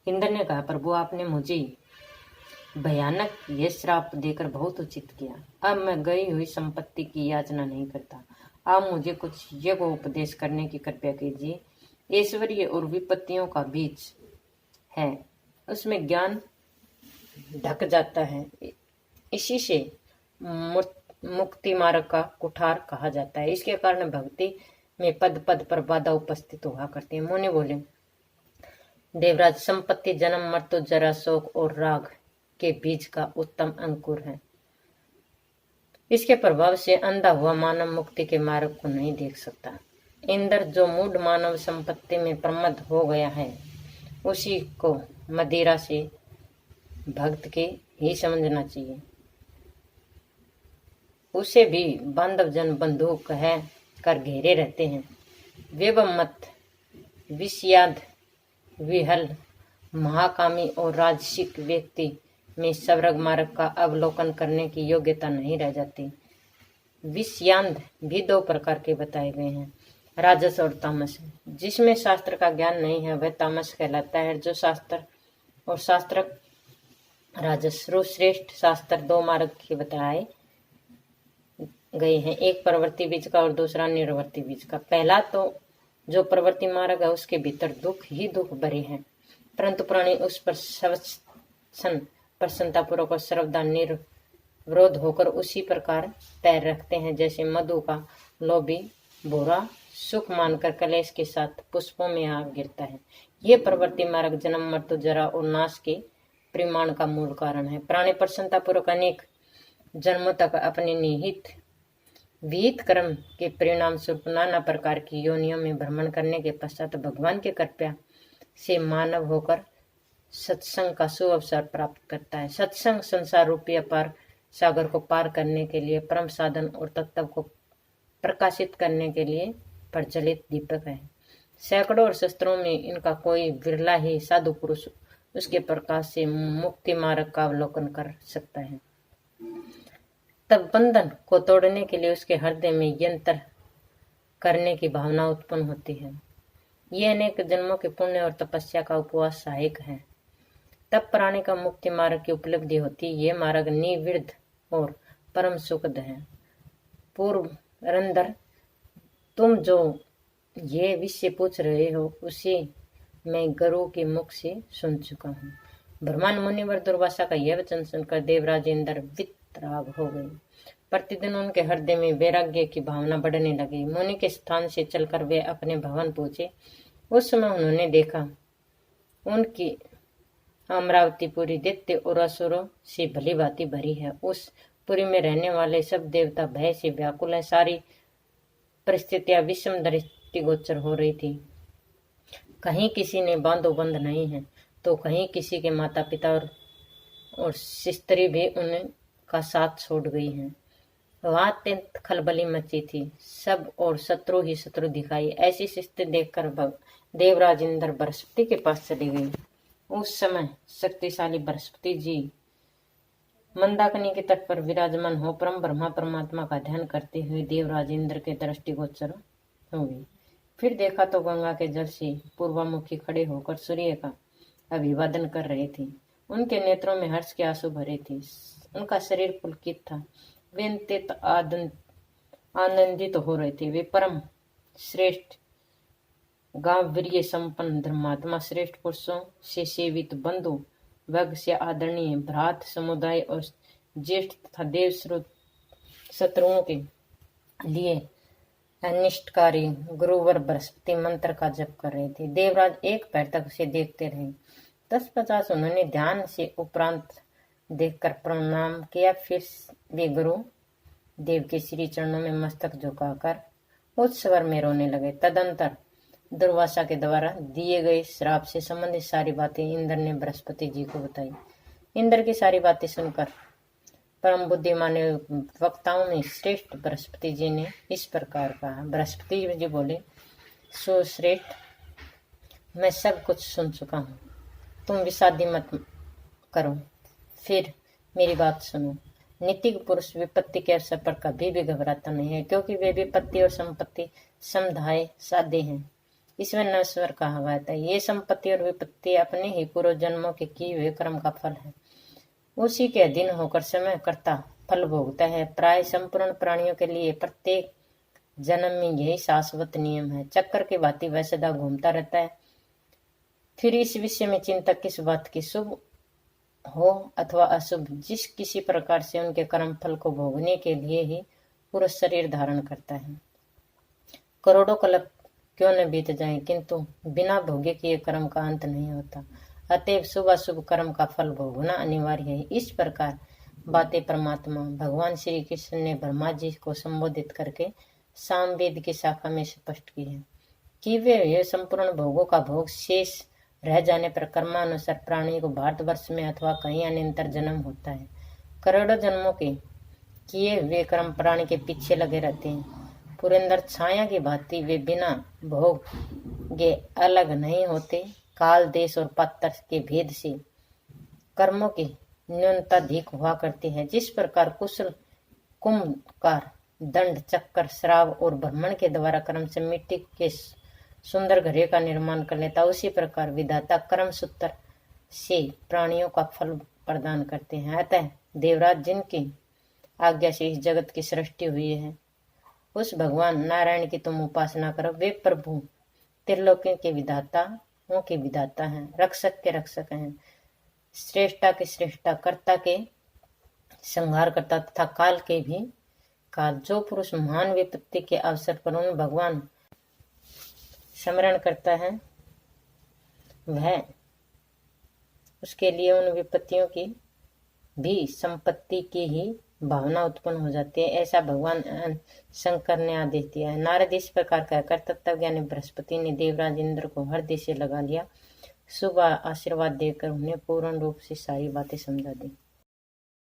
इंद्र ने कहा, प्रभु आपने मुझे भयानक यह श्राप देकर बहुत उचित किया। अब मैं गई हुई संपत्ति की याचना नहीं करता। आप मुझे कुछ यज्ञ उपदेश करने की कृपया कीजिए। ऐश्वर्य और विपत्तियों का बीज है, उसमें ज्ञान ढक जाता है। इसी से मुक्ति मार्ग का कुठार कहा जाता है। इसके कारण भक्ति में पद पद पर बाधा उपस्थित हुआ करती है। मुनि बोले, देवराज, संपत्ति जन्म मृत्यु जरा शोक और राग के बीज का उत्तम अंकुर है। इसके प्रभाव से अंधा हुआ मानव मुक्ति के मार्ग को नहीं देख सकता। इंद्र, जो मूढ़ मानव संपत्ति में प्रमद हो गया है, उसी को मदिरा से भक्त के ही समझना चाहिए। उसे भी बांधव जन बंदूक कह कर घेरे रहते हैं। व्यवमत, विषयाद, विहल, महाकामी और राजसिक व्यक्ति में स्वर्ग मार्ग का अवलोकन करने की योग्यता नहीं रह जाती। विषयांध भी दो प्रकार के बताए गए हैं, राजस और तामस। जिसमें शास्त्र का ज्ञान नहीं है वह तामस कहलाता है। जो शास्त्र और शास्त्र राजस। श्रेष्ठ शास्त्र दो मार्ग के बताए गए हैं, एक प्रवृत्ति बीज का और दूसरा निर्वृत्ति बीज का। पहला तो जो प्रवृत्ति मार्ग है उसके भीतर दुख ही दुख भरे हैं, परंतु प्राणी उस पर प्रसन्नता पूर्वक और सर्वदा निर्विरोध होकर उसी प्रकार पैर रखते हैं जैसे मधु का लोभी भूरा सुख मानकर कलेश के साथ पुष्पों में आग गिरता है। ये प्रवृत्ति मार्ग जन्म मृत्यु जरा और नाश के परिमाण का मूल कारण है। प्राणी प्रसन्नता पूर्वक अनेक जन्मों तक अपने निहित विहित कर्म के परिणाम स्वरूप नाना प्रकार की योनियों में भ्रमण करने के पश्चात भगवान की कृपा से मानव होकर सत्संग का शुभ अवसर प्राप्त करता है। सत्संग संसार रूपी अपार सागर को पार करने के लिए परम साधन और तत्व को प्रकाशित करने के लिए प्रज्वलित दीपक है। सैकड़ों और शस्त्रों में इनका कोई विरला ही साधु पुरुष उसके प्रकाश से मुक्ति मार्ग का अवलोकन कर सकता है। तब बंधन को तोड़ने के लिए उसके हृदय में यंत्र करने की भावना उत्पन्न होती है। ये अनेक जन्मों के पुण्य और तपस्या का उपवास सहायक है। तब प्राणी का मुक्ति मार्ग की उपलब्धि होती। ये मार्ग निवृत्त और परम सुखद है। पूर्व रंदर, तुम जो ये विषय पूछ रहे हो उसे मैं गुरु के मुख से सुन चुका हूँ। ब्रह्मांड मुनिवर दुर्वासा का यह वचन सुनकर देवराज इंद्र वितराग हो गए। प्रतिदिन उनके हृदय में वैराग्य की भावना बढ़ने लगी। मुनि के स्थान से चलकर वे अपने भवन पहुंचे। उस समय उन्होंने देखा उनकी अमरावती पुरी दैत्य और असुरों से भली भांति भरी है। उस पुरी में रहने वाले सब देवता भय से व्याकुल है। सारी परिस्थितियां विषम दृष्टिगोचर हो रही थी। कहीं किसी ने बांधोबंद नहीं है तो कहीं किसी के माता पिता और स्त्री भी उनका साथ छोड़ गई हैं। वहां अत्यंत खलबली मची थी। सब और शत्रु ही शत्रु दिखाई। ऐसी स्थिति देखकर देवराज इंद्र बृहस्पति के पास चले गए। उस समय शक्तिशाली बृहस्पति जी मंदाकिनी के तट पर विराजमान हो परम ब्रह्मा परमात्मा का ध्यान करते हुए देवराज इंद्र के दृष्टिगोचर हो गए। फिर देखा तो गंगा के जल से पूर्वामुखी खड़े होकर सूर्य का अभिवादन कर रहे थे। उनके नेत्रों में हर्ष के आंसू भरे थे। उनका शरीर पुलकित था। वे अत्यंत आनंदित हो रहे थे। वे परम श्रेष्ठ गांभीर्य संपन्न धर्मात्मा श्रेष्ठ पुरुषों से सेवित बंधु वर्ग से आदरणीय भ्रात समुदाय और ज्येष्ठ तथा देव शत्रुओं के लिए अनिष्टकारी गुरुवर बृहस्पति मंत्र का जप कर रहे थे। देवराज एक पैर तक उसे देखते रहे। 10-50 उन्होंने ध्यान से उपरांत देखकर प्रणाम किया। फिर वे गुरु देव के श्री चरणों में मस्तक झुकाकर उच्च स्वर में रोने लगे। तदंतर दुर्वासा के द्वारा दिए गए श्राप से संबंधित सारी बातें इंद्र ने बृहस्पति जी को बताई। इंद्र की सारी बातें सुनकर परम बुद्धिमान वक्ताओं में श्रेष्ठ बृहस्पति जी ने इस प्रकार कहा। बृहस्पति जी बोले, सुश्रेष्ठ, मैं सब कुछ सुन चुका हूँ। तुम विषादी मत करो। फिर मेरी बात सुनो। नीतिक पुरुष विपत्ति के अवसर पर कभी भी घबराता नहीं है, क्योंकि वे विपत्ति और संपत्ति समधाय साध्य हैं। इसमें नश्वर कहा गया था। ये संपत्ति और विपत्ति अपने ही पूर्व जन्मों के किए हुए कर्म का फल है। उसी के अधीन होकर समय कर्ता फल भोगता है। प्राय संपूर्ण प्राणियों के लिए प्रत्येक जन्म में यही शाश्वत नियम है। चक्कर की भांति वह सदा घूमता रहता है। फिर इस विषय में चिंता किस बात की, शुभ हो अथवा अशुभ, जिस किसी प्रकार से उनके कर्म फल को भोगने के लिए ही पुरुष शरीर धारण करता है। करोड़ों कल्प क्यों न बीत जाए, किंतु बिना भोगे किए कर्म का अंत नहीं होता। अतएव शुभ अशुभ कर्म का फल भोगना अनिवार्य है। इस प्रकार बातें परमात्मा भगवान श्री कृष्ण ने ब्रह्मा जी को संबोधित करके सामवेद की शाखा में स्पष्ट की है कि वे संपूर्ण भोगों का भोग शेष रह जाने पर कर्मानुसार प्राणी को भारतवर्ष में अथवा कहीं अन्यंतर जन्म होता है। करोड़ों जन्मों के किए वे कर्म प्राणी के पीछे लगे रहते हैं। पुरंदर छाया की भांति वे बिना भोग के अलग नहीं होते। काल देश और पात्र के भेद से कर्मों की न्यूनता अधिक हुआ करती है। जिस प्रकार कुशल कुंभकार दंड, चक्कर, श्राव और भ्रमण के द्वारा कर्म से मिट्टी के सुंदर घड़े का निर्माण कर लेता, उसी प्रकार विधाता कर्म सूत्र से प्राणियों का फल प्रदान करते हैं। अतः देवराज जिनकी आज्ञा से इस जगत की सृष्टि हुई है, उस भगवान नारायण की तुम उपासना करो। वे प्रभु त्रिलोकी के विधाताओं के विधाता हैं, रक्षक के रक्षक हैं, श्रेष्ठा के श्रेष्ठा, कर्ता के संहार करता तथा काल के भी काल। जो पुरुष महान विपत्ति के अवसर पर उन भगवान स्मरण करता है, वह उसके लिए उन विपत्तियों की भी संपत्ति की ही भावना उत्पन्न हो जाती है। ऐसा भगवान शंकर ने आदेश दिया है। नारद इस प्रकार कहकर तत्वज्ञानी बृहस्पति ने देवराज इंद्र को हृदय से लगा लिया। शुभ आशीर्वाद देकर उन्हें पूर्ण रूप से सारी बातें समझा दी।